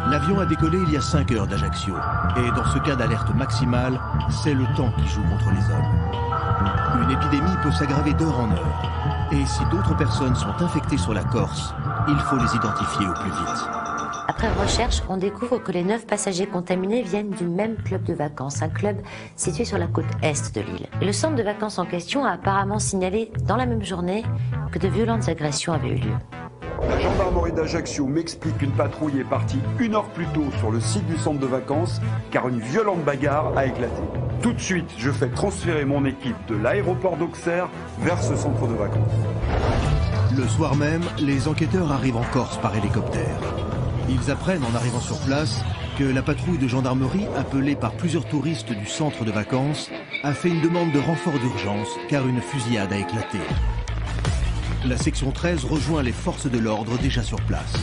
L'avion a décollé il y a 5 heures d'Ajaccio, et dans ce cas d'alerte maximale, c'est le temps qui joue contre les hommes. Une épidémie peut s'aggraver d'heure en heure, et si d'autres personnes sont infectées sur la Corse, il faut les identifier au plus vite. Après recherche, on découvre que les 9 passagers contaminés viennent du même club de vacances, un club situé sur la côte est de l'île. Le centre de vacances en question a apparemment signalé dans la même journée que de violentes agressions avaient eu lieu. La gendarmerie d'Ajaccio m'explique qu'une patrouille est partie 1 heure plus tôt sur le site du centre de vacances car une violente bagarre a éclaté. Tout de suite, je fais transférer mon équipe de l'aéroport d'Auxerre vers ce centre de vacances. Le soir même, les enquêteurs arrivent en Corse par hélicoptère. Ils apprennent en arrivant sur place que la patrouille de gendarmerie, appelée par plusieurs touristes du centre de vacances, a fait une demande de renfort d'urgence car une fusillade a éclaté. La section 13 rejoint les forces de l'ordre déjà sur place.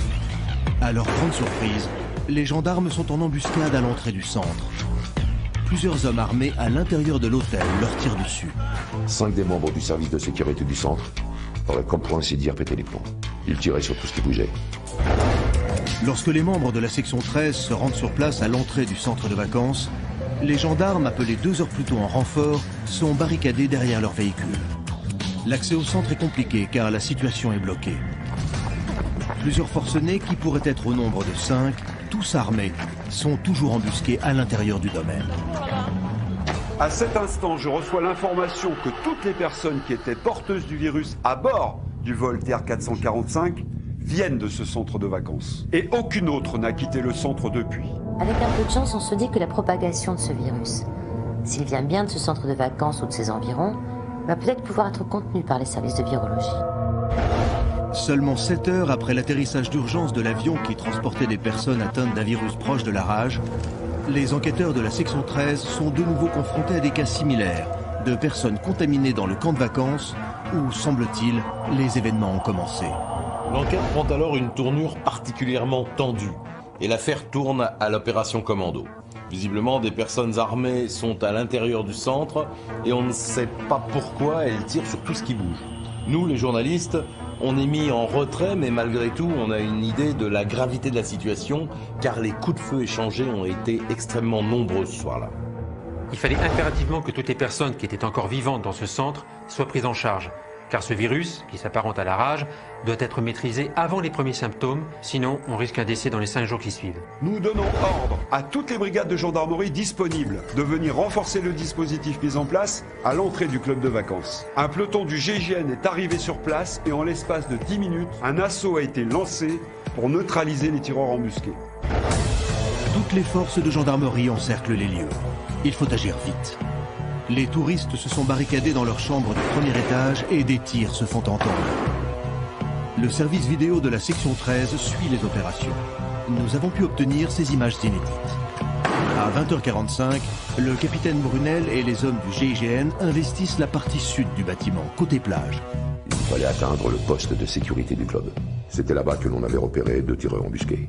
À leur grande surprise, les gendarmes sont en embuscade à l'entrée du centre. Plusieurs hommes armés à l'intérieur de l'hôtel leur tirent dessus. 5 des membres du service de sécurité du centre auraient, comme pour ainsi dire, pété les plombs. Ils tiraient sur tout ce qui bougeait. Lorsque les membres de la section 13 se rendent sur place à l'entrée du centre de vacances, Les gendarmes, appelés 2 heures plus tôt en renfort, sont barricadés derrière leur véhicule. L'accès au centre est compliqué car la situation est bloquée. Plusieurs forcenés, qui pourraient être au nombre de 5, tous armés, sont toujours embusqués à l'intérieur du domaine. À cet instant, je reçois l'information que toutes les personnes qui étaient porteuses du virus à bord du vol TR-445 viennent de ce centre de vacances. Et aucune autre n'a quitté le centre depuis. Avec un peu de chance, on se dit que la propagation de ce virus, s'il vient bien de ce centre de vacances ou de ses environs, va peut-être pouvoir être contenu par les services de virologie. Seulement 7 heures après l'atterrissage d'urgence de l'avion qui transportait des personnes atteintes d'un virus proche de la rage, les enquêteurs de la section 13 sont de nouveau confrontés à des cas similaires de personnes contaminées dans le camp de vacances où, semble-t-il, les événements ont commencé. L'enquête prend alors une tournure particulièrement tendue et l'affaire tourne à l'opération Commando. Visiblement, des personnes armées sont à l'intérieur du centre et on ne sait pas pourquoi elles tirent sur tout ce qui bouge. Nous, les journalistes, on est mis en retrait, mais malgré tout, on a une idée de la gravité de la situation, car les coups de feu échangés ont été extrêmement nombreux ce soir-là. Il fallait impérativement que toutes les personnes qui étaient encore vivantes dans ce centre soient prises en charge, car ce virus, qui s'apparente à la rage, doit être maîtrisé avant les premiers symptômes, sinon on risque un décès dans les 5 jours qui suivent. Nous donnons ordre à toutes les brigades de gendarmerie disponibles de venir renforcer le dispositif mis en place à l'entrée du club de vacances. Un peloton du GIGN est arrivé sur place et en l'espace de 10 minutes, un assaut a été lancé pour neutraliser les tireurs embusqués. Toutes les forces de gendarmerie encerclent les lieux. Il faut agir vite. Les touristes se sont barricadés dans leur chambre du premier étage et des tirs se font entendre. Le service vidéo de la section 13 suit les opérations. Nous avons pu obtenir ces images inédites. À 20h45, le capitaine Brunel et les hommes du GIGN investissent la partie sud du bâtiment, côté plage. Il fallait atteindre le poste de sécurité du club. C'était là-bas que l'on avait repéré 2 tireurs embusqués.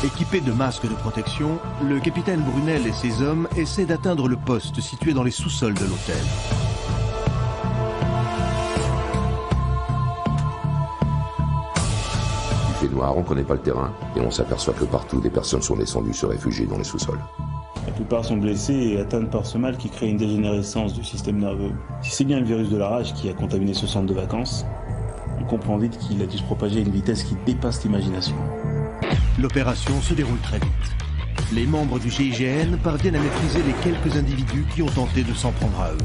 Équipés de masques de protection, le capitaine Brunel et ses hommes essaient d'atteindre le poste situé dans les sous-sols de l'hôtel. Il fait noir, on ne connaît pas le terrain, et on s'aperçoit que partout des personnes sont descendues se réfugier dans les sous-sols. La plupart sont blessés et atteints par ce mal qui crée une dégénérescence du système nerveux. Si c'est bien le virus de la rage qui a contaminé ce centre de vacances, on comprend vite qu'il a dû se propager à une vitesse qui dépasse l'imagination. L'opération se déroule très vite. Les membres du GIGN parviennent à maîtriser les quelques individus qui ont tenté de s'en prendre à eux.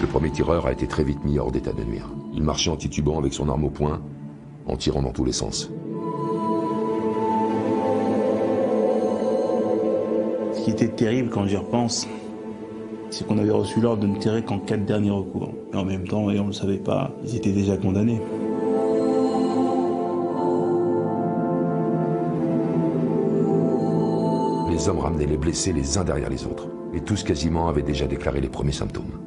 Le premier tireur a été très vite mis hors d'état de nuire. Il marchait en titubant avec son arme au poing, en tirant dans tous les sens. Ce qui était terrible quand j'y repense, c'est qu'on avait reçu l'ordre de ne tirer qu'en cas de dernier recours. Et en même temps, et on ne le savait pas, ils étaient déjà condamnés. Les hommes ramenaient les blessés les uns derrière les autres. Et tous quasiment avaient déjà déclaré les premiers symptômes.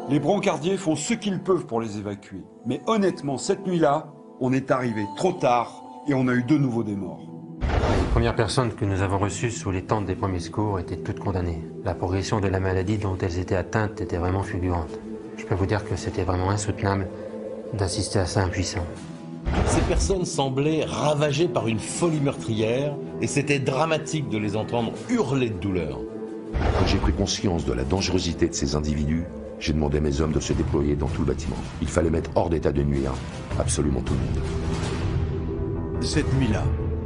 Les brancardiers font ce qu'ils peuvent pour les évacuer. Mais honnêtement, cette nuit-là, on est arrivé trop tard et on a eu de nouveau des morts. Les premières personnes que nous avons reçues sous les tentes des premiers secours étaient toutes condamnées. La progression de la maladie dont elles étaient atteintes était vraiment fulgurante. Je peux vous dire que c'était vraiment insoutenable d'assister à ça impuissant. Toutes ces personnes semblaient ravagées par une folie meurtrière et c'était dramatique de les entendre hurler de douleur. Quand j'ai pris conscience de la dangerosité de ces individus, j'ai demandé à mes hommes de se déployer dans tout le bâtiment. Il fallait mettre hors d'état de nuire absolument tout le monde. Cette nuit-là,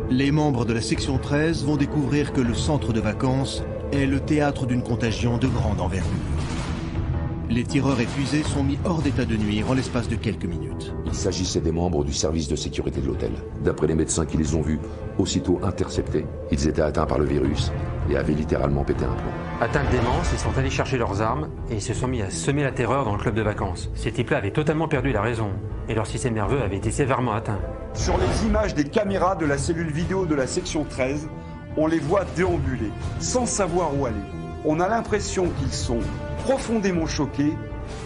les membres de la section 13 vont découvrir que le centre de vacances est le théâtre d'une contagion de grande envergure. Les tireurs épuisés sont mis hors d'état de nuire en l'espace de quelques minutes. Il s'agissait des membres du service de sécurité de l'hôtel. D'après les médecins qui les ont vus, aussitôt interceptés, ils étaient atteints par le virus et avaient littéralement pété un plomb. Atteints de démence, ils sont allés chercher leurs armes et ils se sont mis à semer la terreur dans le club de vacances. Ces types-là avaient totalement perdu la raison et leur système nerveux avait été sévèrement atteint. Sur les images des caméras de la cellule vidéo de la section 13, on les voit déambuler, sans savoir où aller. On a l'impression qu'ils sont profondément choqués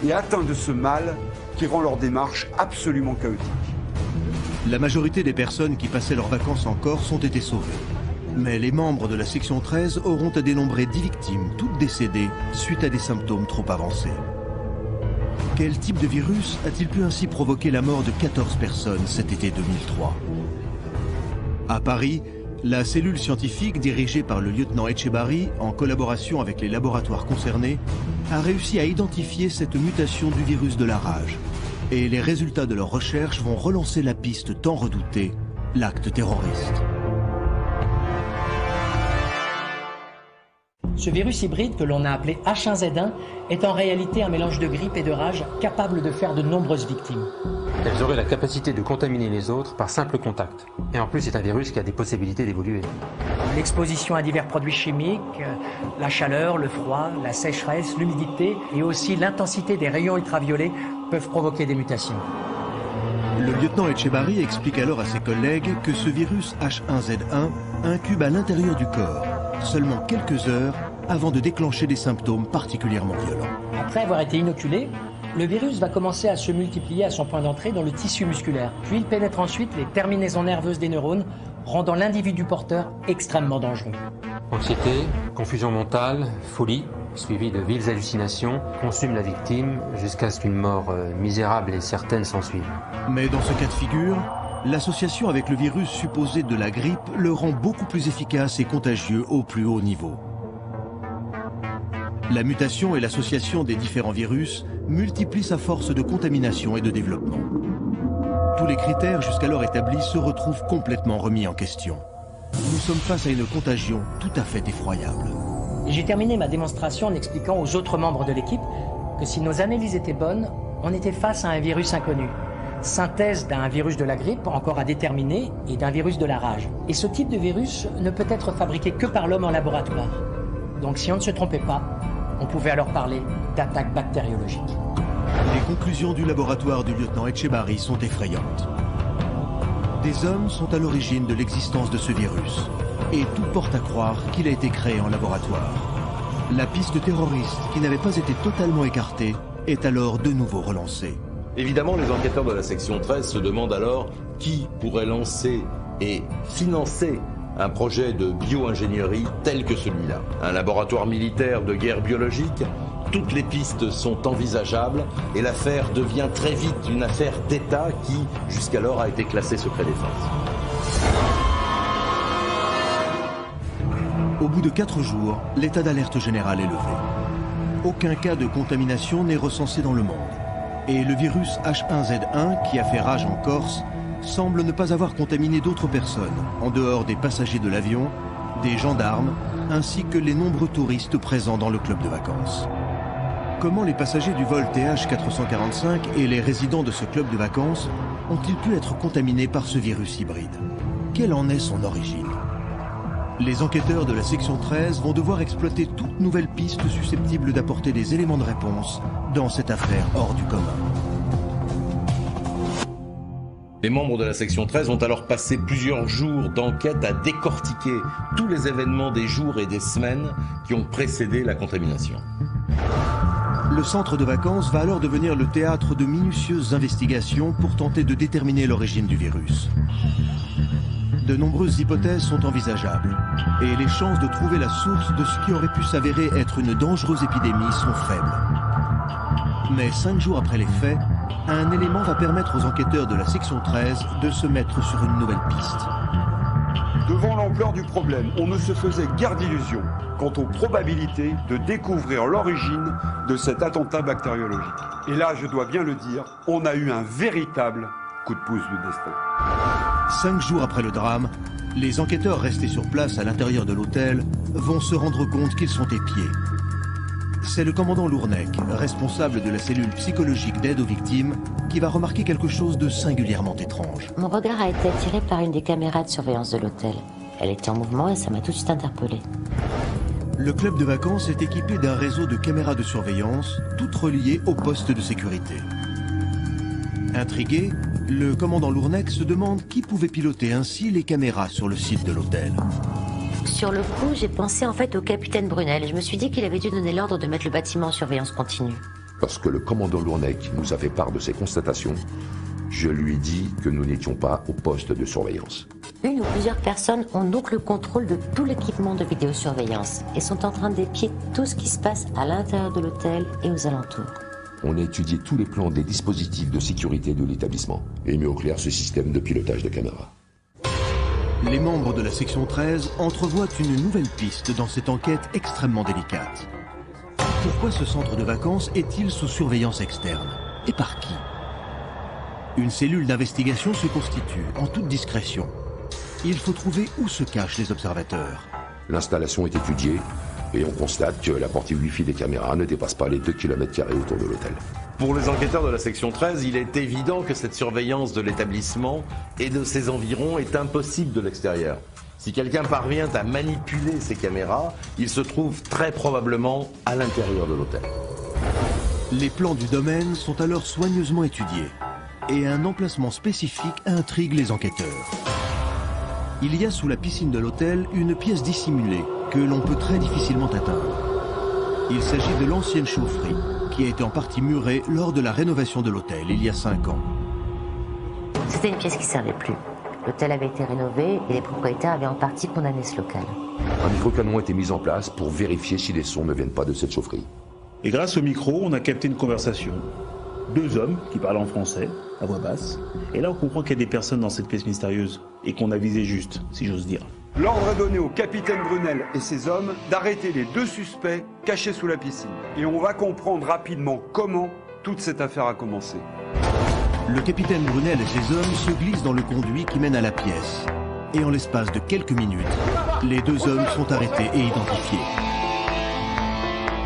et atteints de ce mal qui rend leur démarche absolument chaotique. La majorité des personnes qui passaient leurs vacances en Corse ont été sauvées. Mais les membres de la section 13 auront à dénombrer 10 victimes, toutes décédées, suite à des symptômes trop avancés. Quel type de virus a-t-il pu ainsi provoquer la mort de 14 personnes cet été 2003? À Paris, la cellule scientifique dirigée par le lieutenant Etchebarri, en collaboration avec les laboratoires concernés, a réussi à identifier cette mutation du virus de la rage. Et les résultats de leurs recherches vont relancer la piste tant redoutée, l'acte terroriste. Ce virus hybride que l'on a appelé H1Z1 est en réalité un mélange de grippe et de rage capable de faire de nombreuses victimes. Elles auraient la capacité de contaminer les autres par simple contact. Et en plus, c'est un virus qui a des possibilités d'évoluer. L'exposition à divers produits chimiques, la chaleur, le froid, la sécheresse, l'humidité et aussi l'intensité des rayons ultraviolets peuvent provoquer des mutations. Le lieutenant Etchebarri explique alors à ses collègues que ce virus H1Z1 incube à l'intérieur du corps, seulement quelques heures avant de déclencher des symptômes particulièrement violents. Après avoir été inoculé, le virus va commencer à se multiplier à son point d'entrée dans le tissu musculaire. Puis il pénètre ensuite les terminaisons nerveuses des neurones, rendant l'individu porteur extrêmement dangereux. Anxiété, confusion mentale, folie, suivie de vives hallucinations, consument la victime jusqu'à ce qu'une mort misérable et certaine s'ensuive. Mais dans ce cas de figure, l'association avec le virus supposé de la grippe le rend beaucoup plus efficace et contagieux au plus haut niveau. La mutation et l'association des différents virus multiplient sa force de contamination et de développement. Tous les critères jusqu'alors établis se retrouvent complètement remis en question. Nous sommes face à une contagion tout à fait effroyable. J'ai terminé ma démonstration en expliquant aux autres membres de l'équipe que si nos analyses étaient bonnes, on était face à un virus inconnu. Synthèse d'un virus de la grippe encore à déterminer et d'un virus de la rage. Et ce type de virus ne peut être fabriqué que par l'homme en laboratoire. Donc si on ne se trompait pas, on pouvait alors parler d'attaque bactériologique. Les conclusions du laboratoire du lieutenant Etchebarri sont effrayantes. Des hommes sont à l'origine de l'existence de ce virus. Et tout porte à croire qu'il a été créé en laboratoire. La piste terroriste, qui n'avait pas été totalement écartée, est alors de nouveau relancée. Évidemment, les enquêteurs de la section 13 se demandent alors qui pourrait lancer et financer un projet de bio-ingénierie tel que celui-là. Un laboratoire militaire de guerre biologique, toutes les pistes sont envisageables et l'affaire devient très vite une affaire d'État qui, jusqu'alors, a été classée secret défense. Au bout de 4 jours, l'état d'alerte général est levé. Aucun cas de contamination n'est recensé dans le monde. Et le virus H1Z1, qui a fait rage en Corse, semble ne pas avoir contaminé d'autres personnes, en dehors des passagers de l'avion, des gendarmes, ainsi que les nombreux touristes présents dans le club de vacances. Comment les passagers du vol TH445 et les résidents de ce club de vacances ont-ils pu être contaminés par ce virus hybride? Quelle en est son origine? Les enquêteurs de la section 13 vont devoir exploiter toute nouvelle piste susceptible d'apporter des éléments de réponse dans cette affaire hors du commun. Les membres de la section 13 ont alors passé plusieurs jours d'enquête à décortiquer tous les événements des jours et des semaines qui ont précédé la contamination. Le centre de vacances va alors devenir le théâtre de minutieuses investigations pour tenter de déterminer l'origine du virus. De nombreuses hypothèses sont envisageables et les chances de trouver la source de ce qui aurait pu s'avérer être une dangereuse épidémie sont faibles. Mais 5 jours après les faits, un élément va permettre aux enquêteurs de la section 13 de se mettre sur une nouvelle piste. Devant l'ampleur du problème, on ne se faisait guère d'illusions quant aux probabilités de découvrir l'origine de cet attentat bactériologique. Et là, je dois bien le dire, on a eu un véritable coup de pouce du destin. 5 jours après le drame, les enquêteurs restés sur place à l'intérieur de l'hôtel vont se rendre compte qu'ils sont épiés. C'est le commandant Lournec, responsable de la cellule psychologique d'aide aux victimes, qui va remarquer quelque chose de singulièrement étrange. Mon regard a été attiré par une des caméras de surveillance de l'hôtel. Elle était en mouvement et ça m'a tout de suite interpellé. Le club de vacances est équipé d'un réseau de caméras de surveillance, toutes reliées au poste de sécurité. Intrigué, le commandant Lournec se demande qui pouvait piloter ainsi les caméras sur le site de l'hôtel. Sur le coup, j'ai pensé en fait au capitaine Brunel et je me suis dit qu'il avait dû donner l'ordre de mettre le bâtiment en surveillance continue. Lorsque le commandant Lournec nous a fait part de ses constatations, je lui ai dit que nous n'étions pas au poste de surveillance. Une ou plusieurs personnes ont donc le contrôle de tout l'équipement de vidéosurveillance et sont en train d'épier tout ce qui se passe à l'intérieur de l'hôtel et aux alentours. On a étudié tous les plans des dispositifs de sécurité de l'établissement et mis au clair ce système de pilotage de caméra. Les membres de la section 13 entrevoient une nouvelle piste dans cette enquête extrêmement délicate. Pourquoi ce centre de vacances est-il sous surveillance externe? Et par qui? Une cellule d'investigation se constitue en toute discrétion. Il faut trouver où se cachent les observateurs. L'installation est étudiée et on constate que la portée Wi-Fi des caméras ne dépasse pas les 2 km² autour de l'hôtel. Pour les enquêteurs de la section 13, il est évident que cette surveillance de l'établissement et de ses environs est impossible de l'extérieur. Si quelqu'un parvient à manipuler ces caméras, il se trouve très probablement à l'intérieur de l'hôtel. Les plans du domaine sont alors soigneusement étudiés et un emplacement spécifique intrigue les enquêteurs. Il y a sous la piscine de l'hôtel une pièce dissimulée que l'on peut très difficilement atteindre. Il s'agit de l'ancienne chaufferie qui a été en partie murée lors de la rénovation de l'hôtel il y a 5 ans. C'était une pièce qui ne servait plus. L'hôtel avait été rénové et les propriétaires avaient en partie condamné ce local. Un microcanon a été mis en place pour vérifier si les sons ne viennent pas de cette chaufferie. Et grâce au micro, on a capté une conversation. 2 hommes qui parlent en français, à voix basse. Et là, on comprend qu'il y a des personnes dans cette pièce mystérieuse et qu'on a visé juste, si j'ose dire. L'ordre est donné au capitaine Brunel et ses hommes d'arrêter les 2 suspects cachés sous la piscine. Et on va comprendre rapidement comment toute cette affaire a commencé. Le capitaine Brunel et ses hommes se glissent dans le conduit qui mène à la pièce. Et en l'espace de quelques minutes, les 2 hommes sont arrêtés et identifiés.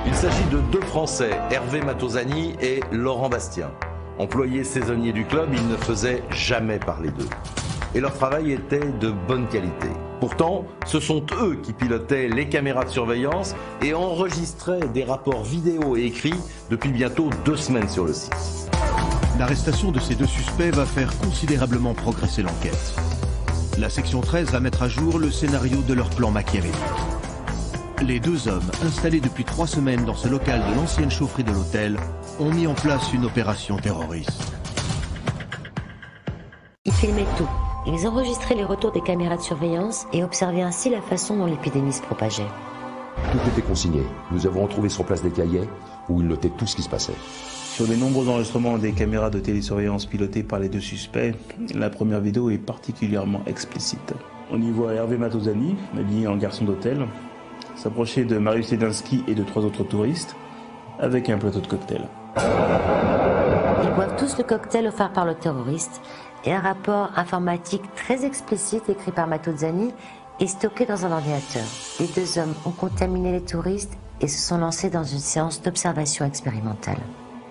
Il s'agit de 2 Français, Hervé Matosani et Laurent Bastien. Employés saisonniers du club, ils ne faisaient jamais parler d'eux. Et leur travail était de bonne qualité. Pourtant, ce sont eux qui pilotaient les caméras de surveillance et enregistraient des rapports vidéo et écrits depuis bientôt 2 semaines sur le site. L'arrestation de ces 2 suspects va faire considérablement progresser l'enquête. La section 13 va mettre à jour le scénario de leur plan machiavélique. Les 2 hommes, installés depuis 3 semaines dans ce local de l'ancienne chaufferie de l'hôtel, ont mis en place une opération terroriste. Ils filmaient tout. Ils enregistraient les retours des caméras de surveillance et observaient ainsi la façon dont l'épidémie se propageait. Tout était consigné. Nous avons retrouvé sur place des cahiers où ils notaient tout ce qui se passait. Sur les nombreux enregistrements des caméras de télésurveillance pilotées par les 2 suspects, la première vidéo est particulièrement explicite. On y voit Hervé Matosani, habillé en garçon d'hôtel, s'approcher de Marius Sedinski et de 3 autres touristes, avec un plateau de cocktail. Ils boivent tous le cocktail offert par le terroriste et un rapport informatique très explicite écrit par Matosani est stocké dans un ordinateur. Les 2 hommes ont contaminé les touristes et se sont lancés dans une séance d'observation expérimentale.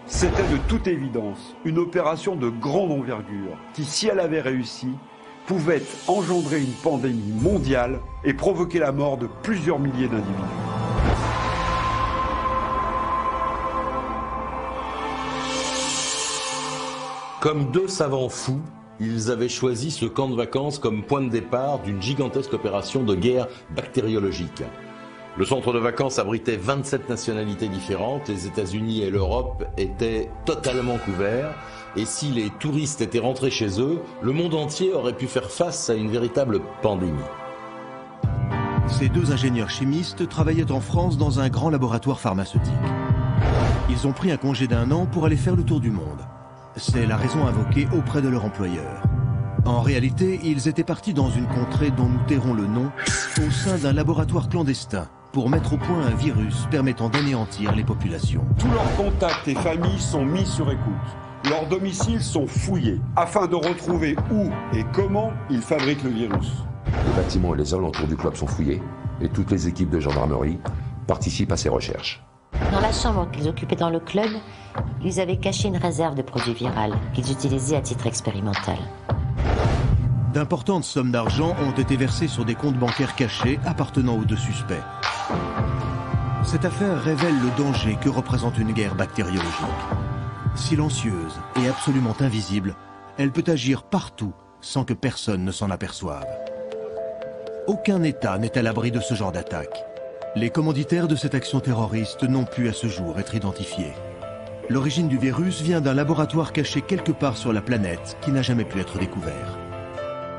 C'était de toute évidence une opération de grande envergure qui, si elle avait réussi, pouvait engendrer une pandémie mondiale et provoquer la mort de plusieurs milliers d'individus. Comme 2 savants fous, ils avaient choisi ce camp de vacances comme point de départ d'une gigantesque opération de guerre bactériologique. Le centre de vacances abritait 27 nationalités différentes, les États-Unis et l'Europe étaient totalement couverts, et si les touristes étaient rentrés chez eux, le monde entier aurait pu faire face à une véritable pandémie. Ces 2 ingénieurs chimistes travaillaient en France dans un grand laboratoire pharmaceutique. Ils ont pris un congé d'1 an pour aller faire le tour du monde. C'est la raison invoquée auprès de leur employeur. En réalité, ils étaient partis dans une contrée dont nous tairons le nom, au sein d'un laboratoire clandestin, pour mettre au point un virus permettant d'anéantir les populations. Tous leurs contacts et familles sont mis sur écoute. Leurs domiciles sont fouillés, afin de retrouver où et comment ils fabriquent le virus. Les bâtiments et les alentours du club sont fouillés, et toutes les équipes de gendarmerie participent à ces recherches. Dans la chambre qu'ils occupaient dans le club, ils avaient caché une réserve de produits viraux qu'ils utilisaient à titre expérimental. D'importantes sommes d'argent ont été versées sur des comptes bancaires cachés appartenant aux 2 suspects. Cette affaire révèle le danger que représente une guerre bactériologique. Silencieuse et absolument invisible, elle peut agir partout sans que personne ne s'en aperçoive. Aucun État n'est à l'abri de ce genre d'attaque. Les commanditaires de cette action terroriste n'ont pu à ce jour être identifiés. L'origine du virus vient d'un laboratoire caché quelque part sur la planète qui n'a jamais pu être découvert.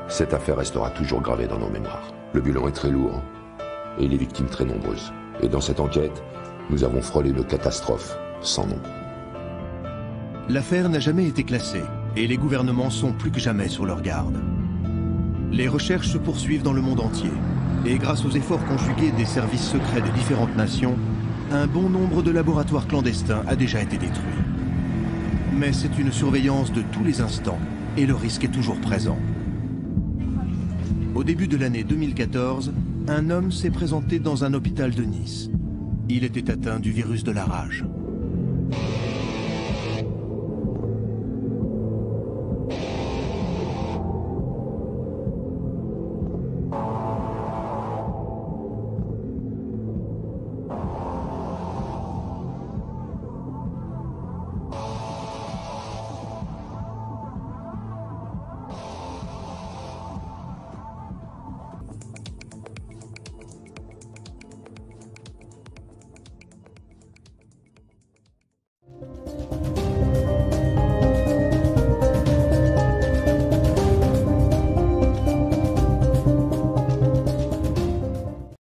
Cette affaire restera toujours gravée dans nos mémoires. Le bilan est très lourd et les victimes très nombreuses. Et dans cette enquête, nous avons frôlé une catastrophe sans nom. L'affaire n'a jamais été classée et les gouvernements sont plus que jamais sur leur garde. Les recherches se poursuivent dans le monde entier et grâce aux efforts conjugués des services secrets des différentes nations, un bon nombre de laboratoires clandestins a déjà été détruit. Mais c'est une surveillance de tous les instants et le risque est toujours présent. Au début de l'année 2014, un homme s'est présenté dans un hôpital de Nice. Il était atteint du virus de la rage.